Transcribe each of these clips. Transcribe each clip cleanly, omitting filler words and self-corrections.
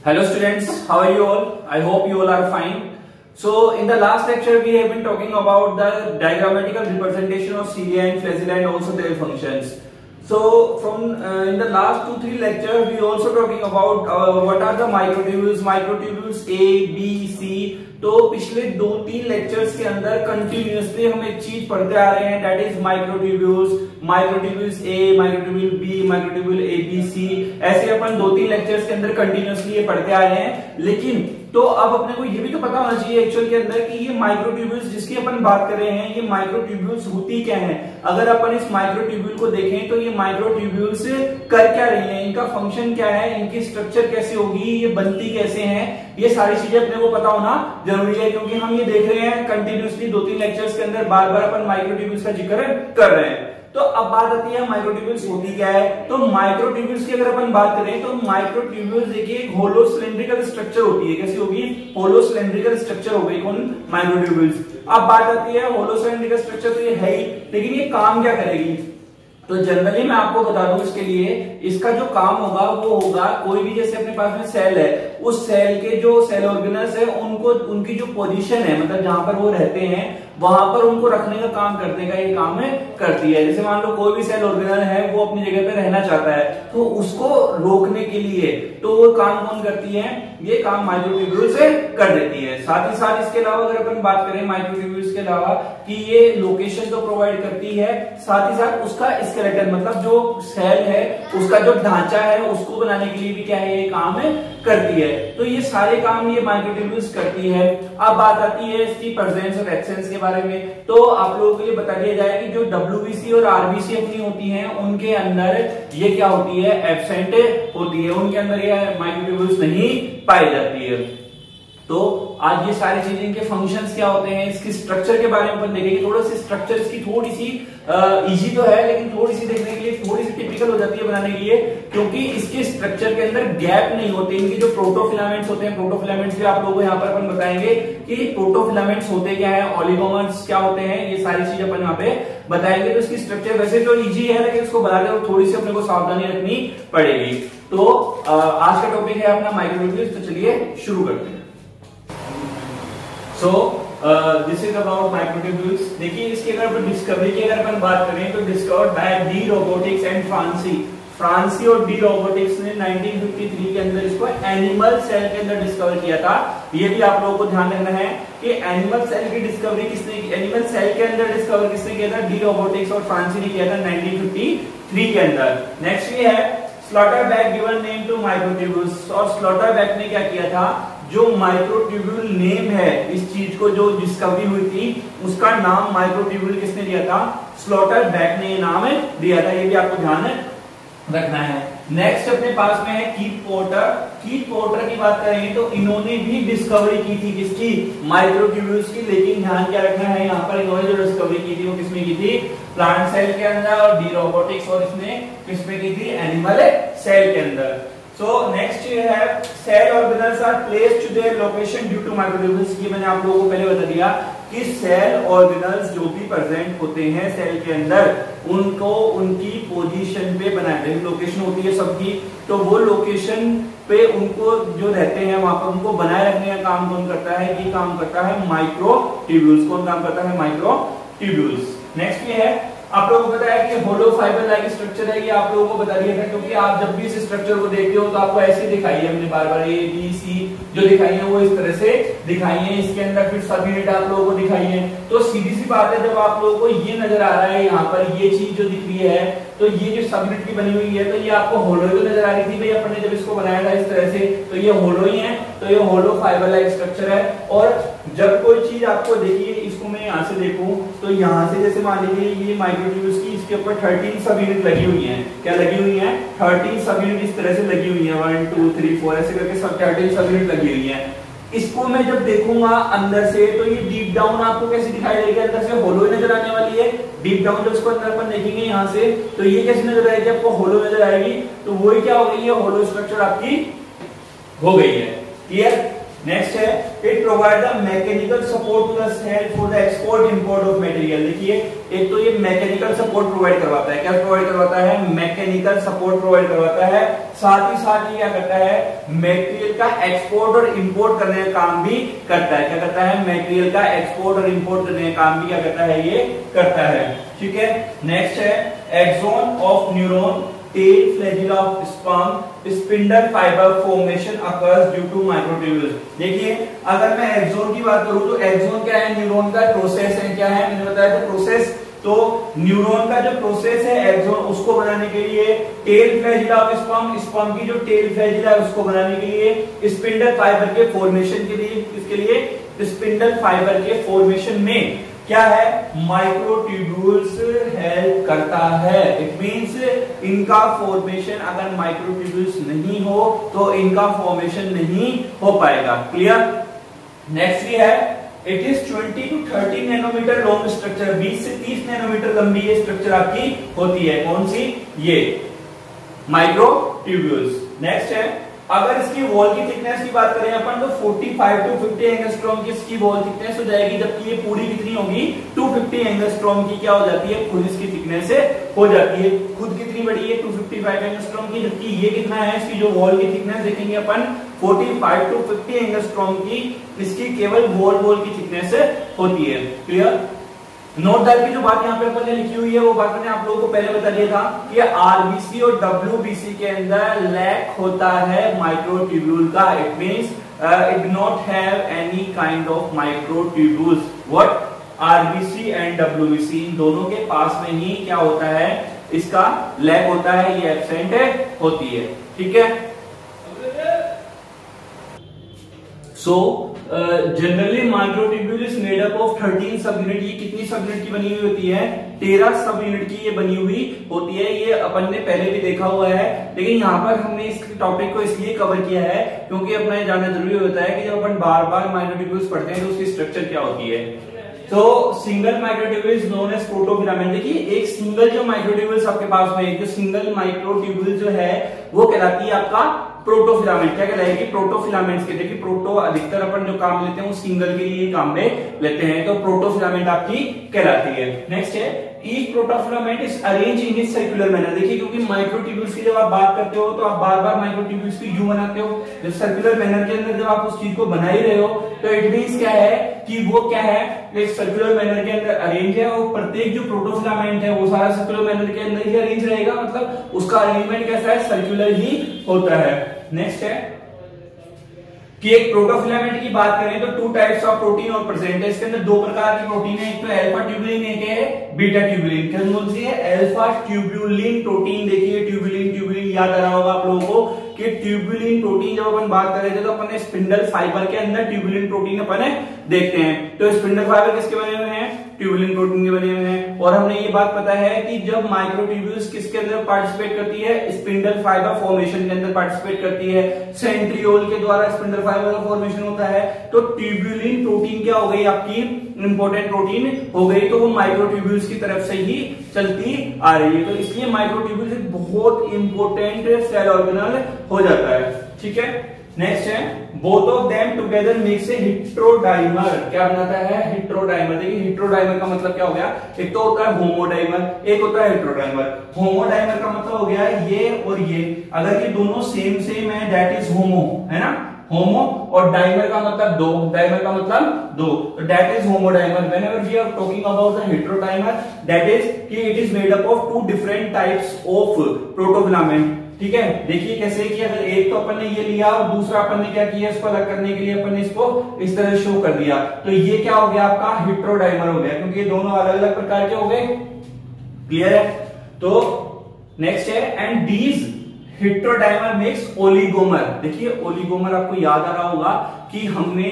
Hello students, how are you all? I hope you all are fine. So in the last lecture we have been talking about the diagrammatical representation of cilia and flagella and also their functions. So from in the last 2-3 lectures we also talking about what are the microtubules A, B, C. तो पिछले 2-3 lectures के अंदर continuously हम एक चीज पढ़ते आ रहे हैं, that is microtubules A, microtubule B, microtubule A B C. ऐसे अपन 2-3 लेक्चर्स के अंदर कंटिन्यूअसली ये पढ़ते आ रहे हैं। लेकिन तो अब अपने को ये भी तो पता होना चाहिए एक्चुअल के अंदर कि ये माइक्रोट्यूब्यूल्स जिसकी अपन बात कर रहे हैं, ये माइक्रोट्यूब्यूल्स होती क्या है। अगर अपन इस माइक्रोट्यूब्यूल को देखें तो ये माइक्रोट्यूब्यूल्स कर क्या रही है, इनका फंक्शन क्या है, इनकी स्ट्रक्चर कैसे होगी, ये बनती कैसे हैं, ये सारी चीजें अपने को पता होना जरूरी है। क्योंकि हम ये देख रहे हैं कंटिन्यूअसली 2-3 लेक्चर्स के अंदर बार बार अपन माइक्रोट्यूब्यूल्स का जिक्र कर रहे हैं। तो अब बात आती है माइक्रोट्यूब्यूल्स होती क्या है। तो माइक्रोट्यूब्यूल्स की अगर अपन बात करें तो माइक्रोट्यूब्यूल्स देखिए एक होलो सिलिंड्रिकल स्ट्रक्चर होती है। कैसी होगी? होलो सिलिंड्रिकल स्ट्रक्चर हो गई कौन? माइक्रोट्यूब्यूल्स। अब बात आती है होलो सिलिंड्रिकल स्ट्रक्चर, तो ये है ही, लेकिन ये काम क्या करेगी? तो जनरली मैं आपको बता दूं इसके लिए, इसका जो काम होगा वो होगा कोई भी जैसे अपने पास में सेल है, उस सेल के जो सेल ऑर्गेनल्स है उनको उनकी जो पोजीशन है, मतलब जहां पर वो रहते हैं वहां पर उनको रखने का काम करने का ये काम है करती है। जैसे मान लो कोई भी सेल ऑर्गेनल है वो अपनी जगह पे रहना चाहता है, तो उसको रोकने के लिए तो वो काम कौन करती है? ये काम माइक्रोट्यूब्यूल से कर देती है। साथ ही साथ इसके अलावा अगर अपन बात करें माइक्रोट्यूब्यूल्स के अलावा कि ये लोकेशन तो प्रोवाइड करती है, साथ ही साथ उसका स्केलेटन मतलब जो सेल है उसका जो ढांचा है उसको बनाने के लिए भी क्या है, ये काम है करती है। तो ये सारे काम ये माइक्रोट्यूब्यूल्स करती है। अब बात आती है इसकी प्रेजेंस और एब्सेंस के बारे में। तो आप लोगों के लिए बता दिया जाए कि जो डब्ल्यूबीसी और आरबीसी अपनी होती हैं उनके अंदर ये क्या होती है? एब्सेंट होती है, उनके अंदर ये माइक्रोट्यूब्यूल्स नहीं पाई जाती है। तो आज ये सारी चीजें, इनके फंक्शंस क्या होते हैं, इसकी स्ट्रक्चर के बारे में अपन देखेंगे। थोड़ा सी स्ट्रक्चर इसकी थोड़ी सी इजी तो है, लेकिन थोड़ी सी देखने के लिए थोड़ी सी टिपिकल हो जाती है बनाने के लिए, क्योंकि इसके स्ट्रक्चर के अंदर गैप नहीं होते। इनके जो प्रोटोफिलामेंट्स होते हैं, प्रोटोफिलामेंट्स भी आप लोगों को यहाँ पर अपन बताएंगे कि प्रोटोफिलामेंट्स होते क्या है, ऑलिगोमर्स क्या होते हैं, ये सारी चीज अपन यहाँ पे बताएंगे। तो इसकी स्ट्रक्चर वैसे तो इजी है, लेकिन इसको बनाते हुए थोड़ी सी अपने को सावधानी रखनी पड़ेगी। तो आज का टॉपिक है अपना माइक्रोट्यूब्यूल्स। तो चलिए शुरू करते हैं। So this is about microtubules। देखिए इसकी अगर डिस्कवरी की अगर अपन बात करें तो discovered by De Robertis and Franchi और डी रोबोटिक्स ने 1953 के अंदर इसको एनिमल सेल के अंदर डिस्कवर किया था। ये भी आप लोगों को ध्यान रखना है कि एनिमल सेल की डिस्कवरी किसने, एनिमल सेल के अंदर डिस्कवर किसने किया था? डी रोबोटिक्स और फ्रांसी ने किया था 1953 के अंदर। नेक्स्ट ये है स्लॉटरबैक गिवन नेम टू माइक्रोट्यूब्यूल्स। और स्लॉटरबैक ने क्या किया था? जो माइक्रोट्यूब्यूल नेम है, इस चीज को जो डिस्कवरी हुई थी उसका नाम माइक्रोट्यूब्यूल किसने दिया था? स्लॉटरबैक ने ये नाम दिया था। ये भी आपको ध्यान रखना है। नेक्स्ट अपने पास में है कीथ पोर्टर। कीथ पोर्टर की बात करेंगे तो इन्होंने भी डिस्कवरी की थी किसकी? माइक्रोट्यूब्यूल्स की। लेकिन ध्यान क्या रखना है, यहाँ पर इन्होंने जो डिस्कवरी की थी वो किसमें की थी? प्लांट सेल के अंदर, और डी रोबोटिक्स और इसने किसमें की थी? एनिमल सेल के अंदर। So next you have cell organelles are placed to their location due to microtubules। ये मैंने आप लोगों को पहले बता दिया कि सेल ऑर्गेनल्स जो भी प्रेजेंट होते हैं सेल के अंदर उनको उनकी पोजीशन पे बनाए गए लोकेशन होती है सबकी, तो वो लोकेशन पे उनको जो रहते हैं वहां पर उनको बनाए रखने का काम कौन करता है? ये काम करता है माइक्रोट्यूब्यूल्स। कौन काम करता है? माइक्रोट्यूब्यूल्स। नेक्स्ट ये है, आप लोगों को पता है कि होलो फाइबर लाइक स्ट्रक्चर है, ये आप लोगों को बता दिया था। क्योंकि आप जब भी इस स्ट्रक्चर को देखते हो तो आपको ऐसे दिखाई है, हमने बार बार ए बी सी जो दिखाई है वो इस तरह से दिखाई है। इसके अंदर फिर सब यूनिट आप लोगों को दिखाई है। तो सीधी सी बात है, जब आप लोगों को ये नजर आ रहा है यहाँ पर ये चीज जो दिख रही है, तो ये जो सब यूनिट की बनी हुई है, तो ये आपको होलो ही नजर आ रही थी भाई अपन ने जब इसको बनाया था इस तरह से, तो ये होलो ही है। तो ये होलो फाइबर लाइक स्ट्रक्चर है। और जब कोई चीज आपको देखिए, इसको मैं यहाँ से देखूं तो यहाँ से जैसे मान लीजिए ये माइक्रोट्यूब्यूल्स की, इसके ऊपर 13 सब यूनिट लगी हुई हैं। क्या लगी हुई हैं? 13 सब यूनिट इस तरह से लगी हुई हैं, 1 2 3 4 ऐसे करके सब 13 सब यूनिट लगी हुई हैं। इसको मैं जब देखूंगा अंदर से तो ये डीप डाउन आपको कैसे दिखाई देगी? अंदर से होलो ही नजर आने वाली है। डीप डाउन जब इसको अंदर अपन देखेंगे यहाँ से, तो ये कैसे नजर आएगी? आपको होलो नजर आएगी। तो वही क्या हो गई है? होलो स्ट्रक्चर आपकी हो गई है। क्लियर? नेक्स्ट है it provide the mechanical support to the cell for the export import of material. देखिए एक तो ये मैकेनिकल सपोर्ट प्रोवाइड करवाता है, क्या प्रोवाइड करवाता है, मैकेनिकल सपोर्ट प्रोवाइड करवाता है, साथ ही साथ ये क्या करता है, मटेरियल का एक्सपोर्ट और इंपोर्ट करने का काम भी करता है। क्या करता है, मटेरियल का एक्सपोर्ट और इंपोर्ट करने का काम भी क्या करता है, ये करता है। ठीक है, नेक्स्ट है axon of neuron tail flagella of sperm spindle fiber formation occurs due to microtubules। देखिए अगर मैं एक्सोन की बात करूं तो एक्सोन क्या है, न्यूरॉन का प्रोसेस है। क्या है, मैंने बताया था प्रोसेस। तो न्यूरॉन का जो प्रोसेस है एक्सोन, उसको बनाने के लिए tail flagella of sperm, sperm की जो टेल फ्लैजिला है उसको बनाने के लिए, स्पिंडल फाइबर के फॉर्मेशन के लिए, किसके लिए, स्पिंडल फाइबर के फॉर्मेशन में क्या है, माइक्रोट्यूब्यूल्स हेल्प करता है। इट मींस इनका फॉर्मेशन, अगर माइक्रोट्यूब्यूल्स नहीं हो तो इनका फॉर्मेशन नहीं हो पाएगा। क्लियर। नेक्स्ट भी है it is 20 to 30 nanometre long structure, 20 से 30 नैनोमीटर लंबी ये स्ट्रक्चर आपकी होती है। कौन सी, ये माइक्रोट्यूब्यूल्स। नेक्स्ट है अगर इसकी वॉल की थिकनेस की बात करें अपन तो 45 to 50 एंगस्ट्रॉम की इसकी वॉल थिकनेस हो जाएगी, जबकि ये पूरी कितनी होगी, 250 एंगस्ट्रॉम की क्या हो जाती है, खुद इसकी थिकनेस हो जाती है। खुद कितनी बड़ी है, 255 एंगस्ट्रॉम की, जबकि ये कितना है, इसकी जो वॉल की थिकनेस देखेंगे अपन 45 to 50 एंगस्ट्रॉम की इसकी केवल वॉल की थिकनेस होती है। क्लियर। नोट दैट की जो बात यहाँ पे अपन ने लिखी हुई है वो बात मैंने आप लोगों को पहले बता दिया था कि आरबीसी और डब्ल्यूबीसी के अंदर लैक होता है माइक्रोट्यूब्यूल का। It means it not have any kind of microtubules. What, RBC and WBC इन दोनों के पास में ही क्या होता है, इसका लैक होता है, ये एब्सेंट होती है। ठीक है। So generally microtubule is made up of 13 सब यूनिट। ये कितनी सब यूनिट की बनी हुई होती है, 13 सब यूनिट की ये बनी हुई होती है। ये अपन ने पहले भी देखा हुआ है, लेकिन यहाँ पर हमने इस टॉपिक को इसलिए कवर किया है क्योंकि अपना ये जानना जरूरी होता है कि जब अपन बार बार माइक्रोट्यूब्यूल्स पढ़ते हैं तो उसकी स्ट्रक्चर क्या होती है। तो single microtubule is known as protofilament. देखिए एक सिंगल जो माइक्रोट्यूब्यूल्स आपके पास में, एक जो सिंगल माइक्रोट्यूब्यूल जो है वो कहलाती है आपका प्रोटोफिलामेंट। क्या कहलाएगी, प्रोटोफिलामेंट्स के। देखिए प्रोटो अधिकतर अपन जो काम लेते हैं वो सिंगल के लिए काम में लेते हैं, तो प्रोटोफिलामेंट आपकी कहलाती है। नेक्स्ट है each protofilament is arrange in it circular manner. देखिए क्योंकि माइक्रोट्यूब्यूल्स की जब आप बात करते हो तो आप बार बार माइक्रोट्यूब्यूल्स की यूं बनाते हो, जब सर्कुलर मैनर के अंदर जब आप उस चीज को बना ही रहे हो तो इट मींस क्या है कि वो क्या है, एक सर्कुलर मैनर के अंदर अरेंज है और प्रत्येक जो प्रोटोफिलामेंट है वो सारा सर्कुलर मैनर के अंदर ही अरेंज रहेगा, मतलब उसका अरेंजमेंट कैसा है, सर्कुलर ही होता है। नेक्स्ट है कि एक प्रोटोफिलामेंट की बात करें तो 2 टाइप्स ऑफ प्रोटीन और प्रेजेंट है। इसके अंदर 2 प्रकार की प्रोटीन है, एक तो अल्फा ट्यूबुलिन, एक है बीटा ट्यूबुलिन। कौन सी है, अल्फा ट्यूबुलिन प्रोटीन। देखिए ट्यूबुलिन याद आ रहा होगा आप लोगों को कि ट्यूबुलिन प्रोटीन जब अपन बात कर रहे थे तो अपन स्पिंडल फाइबर के अंदर ट्यूबुलिन प्रोटीन अपन देखते हैं। तो स्पिंडल फाइबर किसके बने हुए हैं, ट्यूबुलिन प्रोटीन के बने हुए हैं। और हमने ये बात पता है कि जब माइक्रोट्यूब्यूल्स किसके अंदर पार्टिसिपेट करती है, स्पिंडल फाइबर फॉर्मेशन के अंदर पार्टिसिपेट करती है, सेंट्रियोल के द्वारा स्पिंडल फाइबर का फॉर्मेशन होता है। तो ट्यूबुलिन प्रोटीन क्या हो गई, आपकी इंपॉर्टेंट प्रोटीन हो गई, तो वो माइक्रोट्यूब्यूल्स की तरफ से ही चलती आ रही है। तो इसलिए माइक्रोट्यूब्यूल्स एक बहुत इंपॉर्टेंट सेल ऑर्गेनल हो जाता है। ठीक है। नेक्स्ट है both of them together makes a heterodimer. क्या बनाता है, हेटेरोडाइमर। देखिए हेटेरोडाइमर का मतलब क्या हो गया, एक तो होता है होमोडाइमर, एक होता है हेटेरोडाइमर। होमोडाइमर का मतलब हो गया ये और ये, अगर ये दोनों सेम है दैट इज होमो, है ना, होमो। और डाइमर का मतलब दो, डाइमर का मतलब दो, तो that is homodimer. Whenever we are talking about the heterodimer that is कि it is made up of 2 different types of protofilament. ठीक है। देखिए कैसे कि अगर एक तो अपन ने ये लिया और दूसरा अपन ने क्या किया, इसको अलग करने के लिए अपन ने इसको इस तरह शो कर दिया, तो ये क्या हो गया आपका हेटेरोडाइमर हो गया, क्योंकि ये दोनों अलग अलग प्रकार के हो गए। क्लियर है। तो नेक्स्ट है एंड दीज हेटेरोडाइमर मेक्स ओलिगोमर। देखिए ओलिगोमर आपको याद आ रहा होगा कि हमने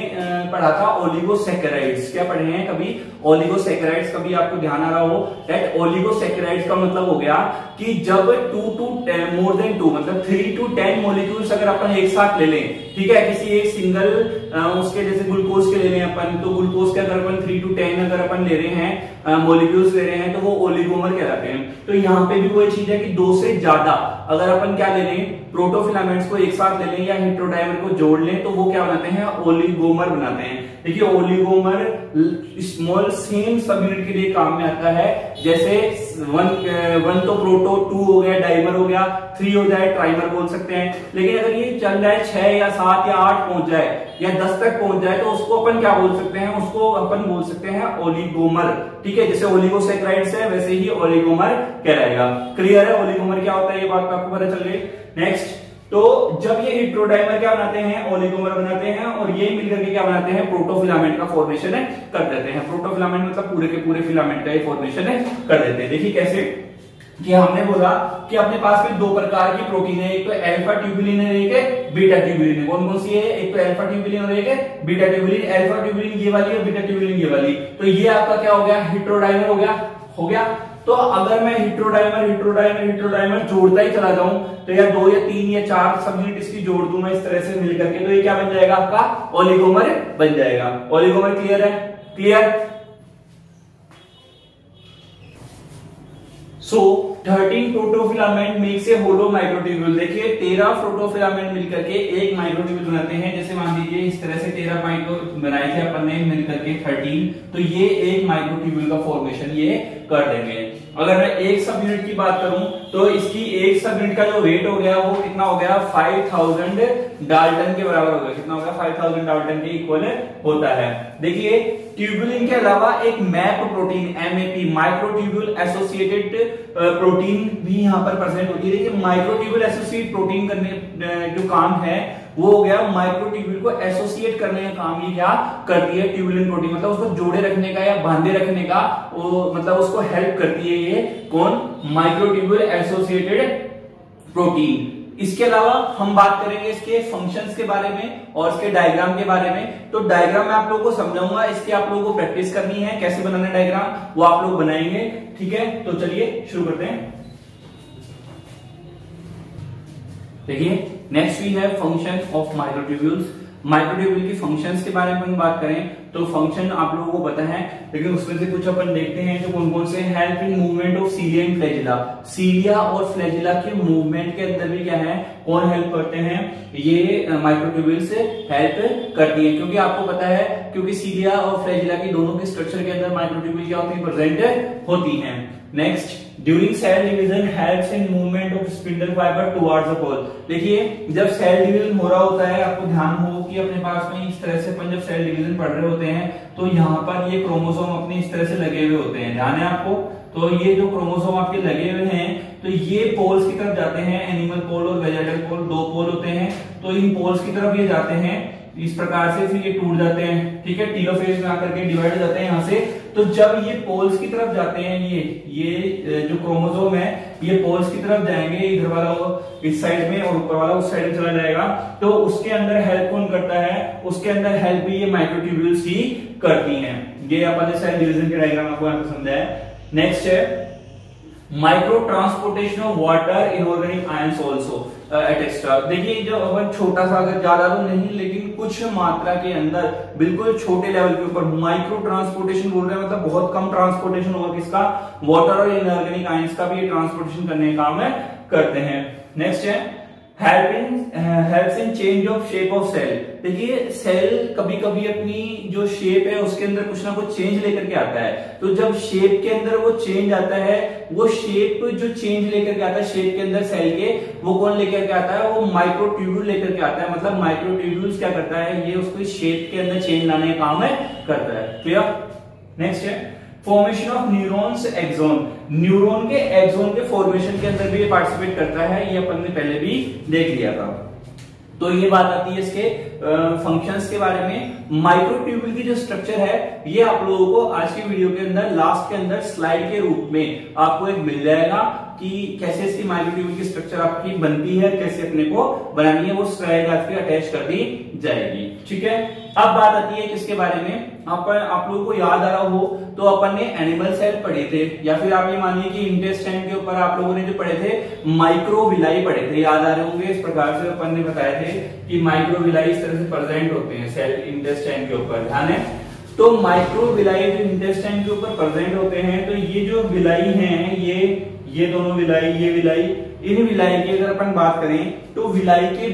पढ़ा था ओलिगोसैकेराइड्स। क्या पढ़े हैं कभी, ओलिगोसैकेराइड्स, कभी आपको ध्यान आ रहा हो दैट ओलिगोसैकेराइड्स का मतलब हो गया कि जब 2 to 10 मोर देन 2 मतलब 3 to 10 मॉलिक्यूल्स अगर अपन एक साथ ले लें, ठीक है, किसी एक सिंगल उसके जैसे ग्लूकोज के ले लें अपन, तो ग्लूकोज के अगर अपन 3 to 10 अगर अपन ले रहे हैं मॉलिक्यूल्स ले रहे हैं तो वो ओलिगोमर कहलाते हैं। तो यहाँ पे भी वही चीज है कि 2 से ज्यादा अगर अपन क्या ले लें, प्रोटोफिलामेंट्स को एक साथ ले लें या हेटेरोडाइमर को जोड़ लें तो वो क्या बनाते हैं, ओलिगोमर बनाते हैं। देखिए ओलिगोमर स्मॉल सेम सब यूनिट के लिए काम में आता है। जैसे वन तो प्रोटो, 2 हो गया डाइमर हो गया, 3 हो जाए ट्राइमर बोल सकते हैं। लेकिन अगर ये चल रहा है 6 या 7 या 8 पहुंच जाए या 10 तक पहुंच जाए तो उसको अपन क्या बोल सकते हैं, उसको अपन बोल सकते हैं ओलिगोमर। ठीक है, जैसे ओलिगोसैकेराइड्स है वैसे ही ओलिगोमर कहलाएगा। क्लियर है ओलिगोमर क्या होता है, ये बात आपको पता चल गई। नेक्स्ट, तो जब ये हेटेरोडाइमर क्या बनाते हैं, ओलिगोमर बनाते हैं, और ये मिलकर के क्या बनाते हैं, प्रोटोफिलामेंट का फॉर्मेशन है कर देते हैं। प्रोटोफिलामेंट मतलब पूरे के पूरे फिलामेंट का ये फॉर्मेशन है कर देते हैं। देखिए कैसे कि हमने बोला कि अपने पास में 2 प्रकार की प्रोटीन है, एक तो अल्फा ट्यूबुलिन है, एक है बीटा ट्यूबुलिन है। कौन कौन सी है, एक तो अल्फा ट्यूबुलिन और एक है बीटा ट्यूबुलिन। अल्फा ट्यूबुलिन ये वाली और बीटा ट्यूबुलिन ये वाली। तो ये आपका क्या हो गया, हेटेरोडाइमर हो गया। तो अगर मैं हेटेरोडाइमर जोड़ता ही चला जाऊं तो या 2 या 3 या 4 सब यूनिट इसकी जोड़ दूं मैं इस तरह से मिलकर के, तो ये क्या बन जाएगा, आपका ओलिगोमर बन जाएगा। ओलिगोमर क्लियर है, clear. So 13 protofilament makes a hollow microtubule. देखिए 13 प्रोटोफिलामेंट मिलकर के एक माइक्रोट्यूब्यूल बनाते हैं। जैसे मान लीजिए इस तरह से 13 माइक्रो बनाए थे अपन ने मिलकर के 13, तो ये एक माइक्रोट्यूब्यूल का फॉर्मेशन ये कर देंगे। अगर मैं एक सब यूनिट की बात करूं तो इसकी एक सब यूनिट का जो वेट हो गया वो कितना हो गया, 5000 डाल्टन के बराबर हो गया। कितना हो गया, 5000 डाल्टन के इक्वल होता है। देखिए ट्यूबुलिन के अलावा एक map protein MAP microtubule associated protein भी यहाँ पर प्रेजेंट होती है। देखिए माइक्रोट्यूब्यूल एसोसिएट प्रोटीन करने जो काम है वो हो गया, माइक्रोट्यूब्यूल को एसोसिएट करने का काम ये क्या करती है, ट्यूबुलिन प्रोटीन, मतलब उसको जोड़े रखने का या बांधे रखने का, वो मतलब उसको हेल्प करती है ये कौन, माइक्रोट्यूब्यूल एसोसिएटेड प्रोटीन। इसके अलावा हम बात करेंगे इसके फंक्शंस के बारे में और इसके डायग्राम के बारे में। तो डायग्राम मैं आप लोगों को समझाऊंगा, इसके आप लोगों को प्रैक्टिस करनी है, कैसे बनाना डायग्राम वो आप लोग बनाएंगे। ठीक है, तो चलिए शुरू करते हैं। देखिए next we have function of microtubules. Microtubule की फंक्शंस के बारे में हम बात करें तो फंक्शन आप लोगों को पता है, लेकिन उसमें से कुछ अपन देखते हैं जो कौन कौन से। Help in movement of cilia and flagella. Cilia और फ्लैजिला के मूवमेंट के अंदर भी क्या है, कौन हेल्प करते हैं, ये माइक्रोट्यूब्यूल से हेल्प करती है। क्योंकि आपको पता है, क्योंकि सीलिया और फ्लैजिला की दोनों के स्ट्रक्चर के अंदर माइक्रोट्यूब्यूल क्या होती है, प्रेजेंट होती हैं। Next, during cell division helps in movement of spindle fibre towards the pole. देखिए जब सेल डिवीजन हो रहा होता है, आपको ध्यान हो कि अपने पास में इस तरह से अपन जब सेल डिवीजन पढ़ रहे होते हैं तो यहाँ पर ये क्रोमोसोम अपने इस तरह से लगे हुए होते हैं, ध्यान है आपको। तो ये जो क्रोमोसोम आपके लगे हुए हैं तो ये पोल्स की तरफ जाते हैं, एनिमल पोल और वेजेटल पोल, 2 पोल होते हैं। तो इन पोल्स की तरफ ये जाते हैं इस प्रकार से, फिर ये टूट जाते हैं। ठीक है, टीलोफेज में आकर के डिवाइड हो जाते हैं यहाँ से। तो जब ये पोल्स की तरफ जाते हैं, ये जो क्रोमोसोम है ये पोल्स की तरफ जाएंगे, इधर वाला इस साइड में और ऊपर वाला उस साइड में चला जाएगा। तो उसके अंदर हेल्प कौन करता है, उसके अंदर हेल्प भी ये माइक्रोट्यूब्यूल्स ही करती हैं। ये अपन ने सेल डिवीजन के डायग्राम आपको यहाँ पे समझाया है। नेक्स्ट है micro transportation of water inorganic ions also at extra. देखिए जो अगर छोटा सा, अगर ज्यादा तो नहीं लेकिन कुछ मात्रा के अंदर बिल्कुल छोटे लेवल के ऊपर माइक्रो ट्रांसपोर्टेशन बोल रहे हैं, मतलब बहुत कम ट्रांसपोर्टेशन होगा किसका, वाटर और इनऑर्गेनिक आयंस का भी ट्रांसपोर्टेशन करने का काम है करते हैं। नेक्स्ट है helps in change of shape of cell. देखिए सेल कभी कभी अपनी जो शेप है उसके अंदर कुछ ना कुछ चेंज लेकर के आता है। तो जब शेप के अंदर वो चेंज आता है, वो शेप जो चेंज लेकर के आता है शेप के अंदर सेल के, वो कौन लेकर के आता है, वो माइक्रोट्यूब्यूल लेकर के आता है। मतलब माइक्रोट्यूब्यूल्स क्या करता है, ये उसको शेप के अंदर चेंज लाने का काम है करता है। क्लियर। नेक्स्ट है formation of neurons axon. Neuron के एक्सोन के फॉर्मेशन के अंदर भी ये पार्टिसिपेट करता है, ये अपन ने पहले भी देख लिया था। तो ये बात आती है इसके फंक्शंस के बारे में। माइक्रोट्यूब्यूल की जो स्ट्रक्चर है ये आप लोगों को आज की वीडियो के अंदर लास्ट के अंदर स्लाइड के रूप में आपको एक मिल जाएगा कि कैसे इसकी माइक्रोट्यूब्यूल की स्ट्रक्चर आपकी बनती है, कैसे अपने को बनानी है, वो स्लाइड आज पे अटैच कर दी जाएगी। ठीक है, अब बात आती है किसके बारे में, आप लोगों को याद आ रहा हो तो अपन ने एनिमल सेल पढ़े थे, या फिर आप ये मानिए कि इंटेस्टाइन के ऊपर आप लोगों ने जो पढ़े थे माइक्रोविलाई पढ़े थे, याद आ रहे होंगे। इस प्रकार से अपन ने बताए थे कि माइक्रोविलाई इस तरह से प्रेजेंट होते हैं सेल इंटेस्टाइन के ऊपर, ध्यान है। तो माइक्रोविलाई जो इंटेस्टाइन के ऊपर प्रेजेंट होते हैं, तो ये जो विलाई हैं ये दोनों विलाई, ये विलाई, इन विलाई की अगर अपन बात करें तो विलाई के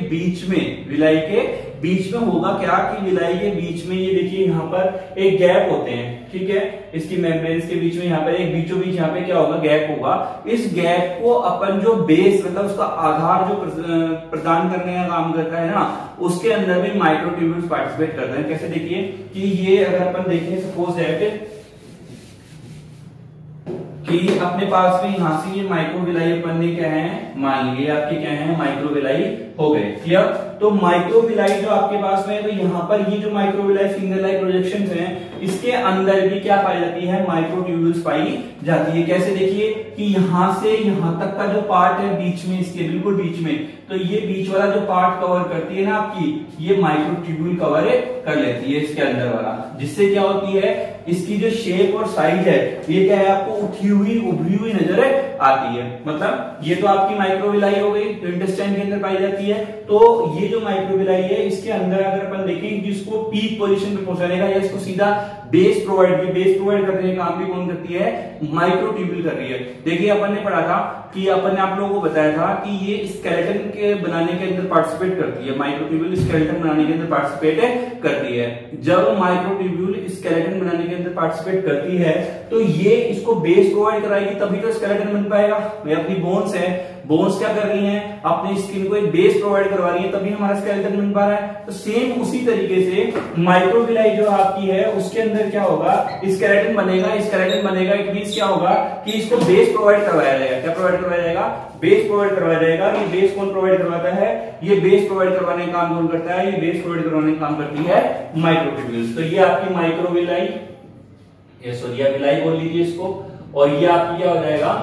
बीच में होगा क्या कि विलाई के बीच में ये देखिए यहाँ पर एक गैप होते हैं, ठीक है, इसकी मेम्ब्रेन्स के बीच में यहाँ पर एक बीचों बीच यहाँ पे क्या होगा, गैप होगा। इस गैप को अपन जो बेस मतलब उसका आधार जो प्रदान करने का काम करता है ना, उसके अंदर भी माइक्रोट्यूब्यूल्स पार्टिसिपेट करते हैं। कैसे देखिए कि ये अगर अपन देखें सपोज दैट कि अपने पास में यहां से ये माइक्रोविलाई अपन ने क्या है मान लिए आपके क्या है माइक्रोविलाई हो गए, क्लियर। तो माइक्रोविलाई जो आपके पास में है, तो यहाँ पर ये जो माइक्रोविलाई फिंगर लाइक प्रोजेक्शंस हैं, इसके अंदर भी क्या पाई जाती है, माइक्रोट्यूब्यूल्स पाई जाती है। कैसे देखिए कि यहां से यहां तक का जो पार्ट है बीच में, इसके बिल्कुल बीच में, तो ये बीच वाला जो पार्ट कवर करती है ना आपकी, ये माइक्रोट्यूब्यूल कवर कर लेती है इसके अंदर वाला, जिससे क्या होती है इसकी जो शेप और साइज है ये क्या है आपको उठी हुई उभरी हुई नजर आती है। मतलब ये तो आपकी माइक्रोविलाई हो गई जो इंटेस्टाइन के अंदर पाई जाती है। तो ये जो माइक्रोविलाई है इसके अंदर अगर अपन देखें कि इसको पीक पोजीशन पे पहुंचानेगा या इसको सीधा बेस प्रोवाइड करने का काम भी कौन करती है, माइक्रोट्यूब्यूल कर रही है। देखिए अपन ने पढ़ा था कि अपन ने आप लोगों को बताया था कि ये स्केलेटन के बनाने के अंदर पार्टिसिपेट करती है, माइक्रोट्यूब्यूल स्केलेटन बनाने के अंदर पार्टिसिपेट करती है। जब माइक्रोट्यूब्यूल स्केलेटन बनाने के अंदर पार्टिसिपेट करती है तो ये इसको बेस प्रोवाइड कराएगी, तभी तो स्केलेटन बन पाएगा। ये अपनी बोन्स है, बोन्स क्या कर रही हैं, अपनी स्किन को एक बेस प्रोवाइड करवा रही है, तभी हमारा स्केलेटन बन पा रहा है। तो सेम उसी तरीके से माइक्रोविलाई जो आपकी है उसके अंदर क्या होगा, स्केलेटन बनेगा। इट मींस क्या होगा कि इसको बेस प्रोवाइड करवाया जाएगा। क्या प्रोवाइड करवाया जाएगा, बेस प्रोवाइड करवाया जाएगा। ये बेस कौन प्रोवाइड करवाता है, ये बेस प्रोवाइड करवाने का काम कौन करता है, ये बेस प्रोवाइड करवाने का काम करती है माइक्रोट्यूब्यूल्स। तो ये आपकी माइक्रोविलाई, ये सोडिया विलाई बोल लीजिए इसको, और ये आपकी क्या हो जाएगा,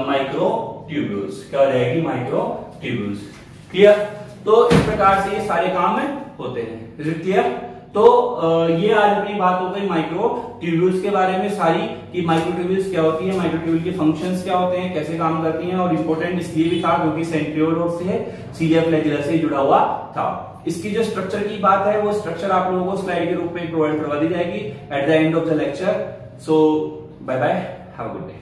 माइक्रोट्यूब्यूल्स। क्या हो जाएगी, माइक्रोट्यूब्यूल्स। क्लियर। तो इस प्रकार से ये सारे काम होते हैं। Is it clear. तो ये आज अपनी बात हो गई माइक्रोट्यूब्यूल्स के बारे में सारी, कि माइक्रोट्यूब्यूल्स क्या होती है, माइक्रोट्यूब्यूल के फंक्शंस क्या होते हैं, कैसे काम करती हैं, और इंपॉर्टेंट इसलिए भी था क्योंकि सेंट्रियोल से सीलिया फ्लैजिला से जुड़ा हुआ था। इसकी जो स्ट्रक्चर की बात है वो स्ट्रक्चर आप लोगों को स्लाइड के रूप में प्रोवाइड करवा दी जाएगी at the end of the lecture. So bye bye, have a good day.